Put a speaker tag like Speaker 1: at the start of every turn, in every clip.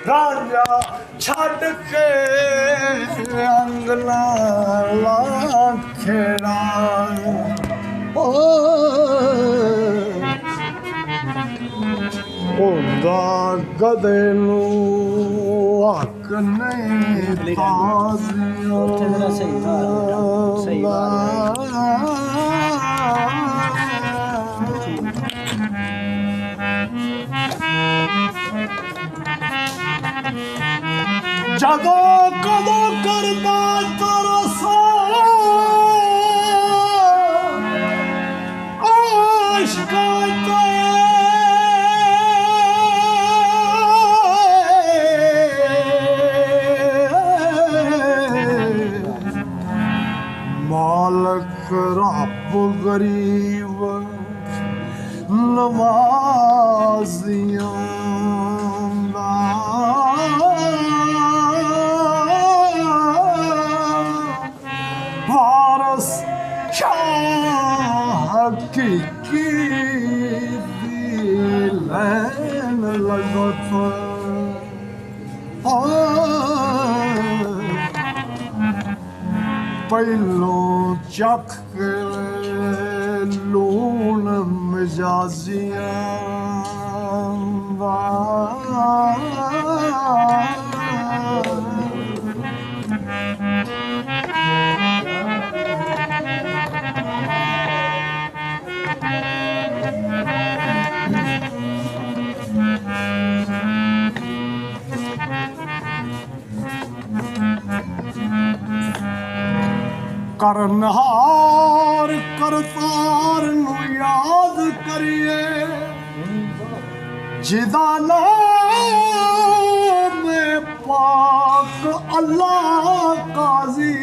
Speaker 1: रांझा छड़ के अंगना खेड़ा ओंदा गधे नू हक नहीं जदों कदों करदा तरसा आशिका मालक रब गरीब नवाजियां वारस शाह हकीकी लैन लगत पहलो चख के लून मिजाजियां करनहार करतार नू याद करिए जिदा नाम पाक अल्लाह काजी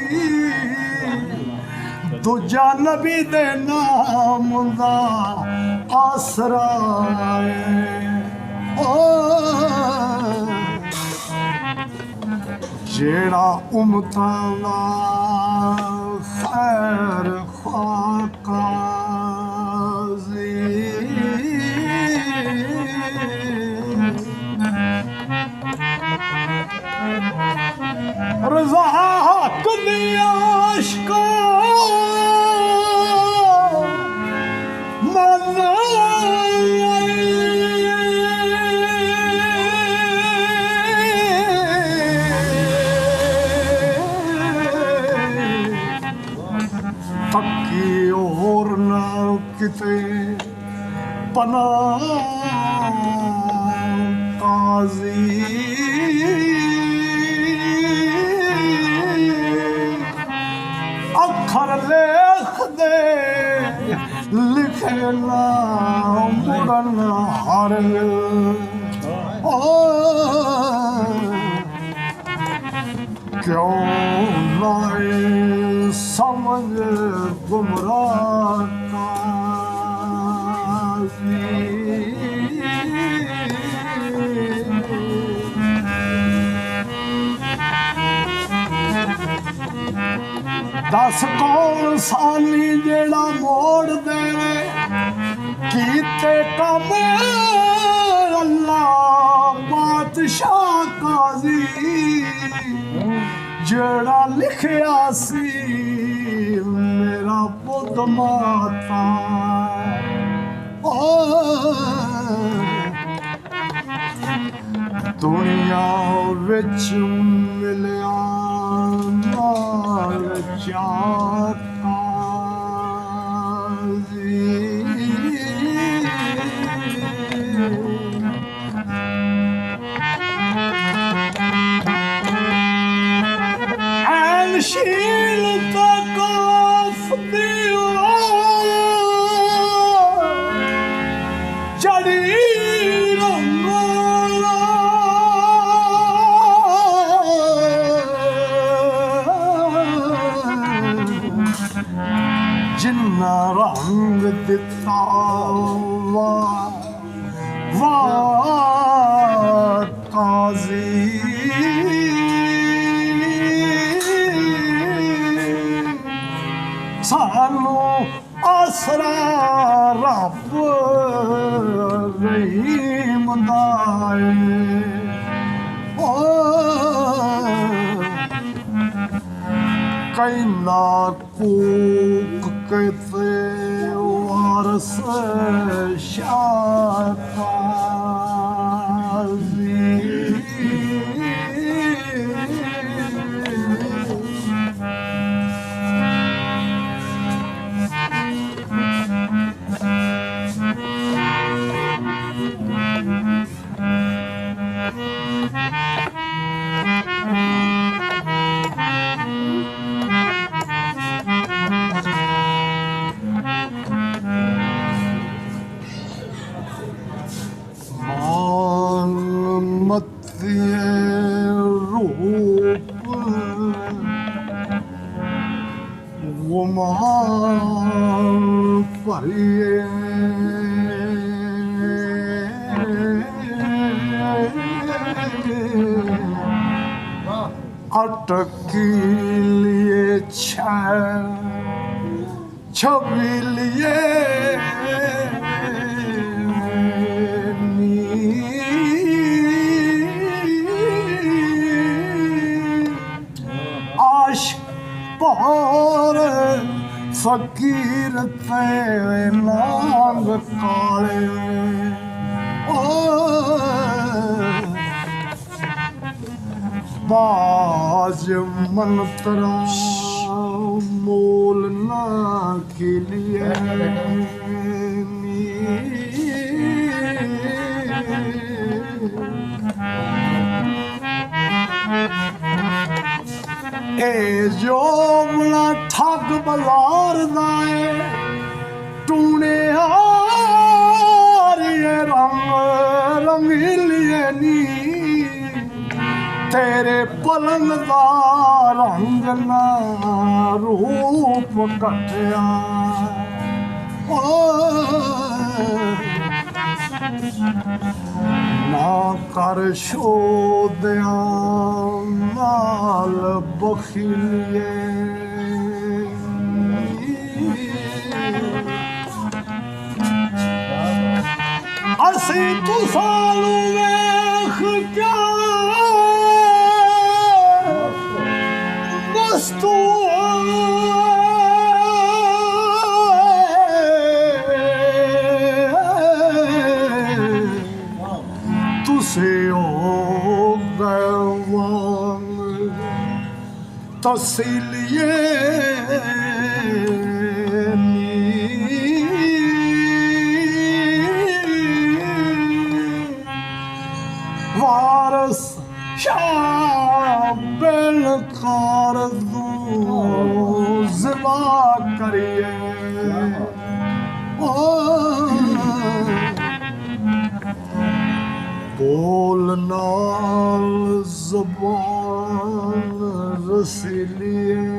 Speaker 1: दूजा नबी दे नाम दा आसरा जेड़ा उमतां दा खैर ख्वाकाजी रज़ा हक दी आशिका तकी और ना किते पना काजी अखर लिख दे लिखे ना मुड़न हर क्यों लाए समझ गुमराह काजी दस कौन सानी जेड़ा मोड़ देवे कीते कम अल्लाह बादशाह काजी जेड़ा लिखया सी मेरा पुत माता दुनिया विच मिलिया नाल जाता शील तकाफ दियो चढ़ी रंगोला जिन्ना रंग दिता वाह काजी सानू आसरा रब रहीम दाए कैला कूक कहते वारस रूप गुमान परिए अटकी लिए छवि लिए और फकीर तेरे नांग काले बाज मंत्रा मोल ना के लिए ए जो बला ठग बलार दाए टूने आरिए रंग रंगीलिए नी तेरे पलंग दा रंग ना रूप कटिया ना कर शोदिया नाल बखिलिए असी तू सालू वेख क्या वस्तु तुसे हो गवान तसीलिए वारस शाबिल कर दो ज़िला करिए बोलना ज़बान रसीलिए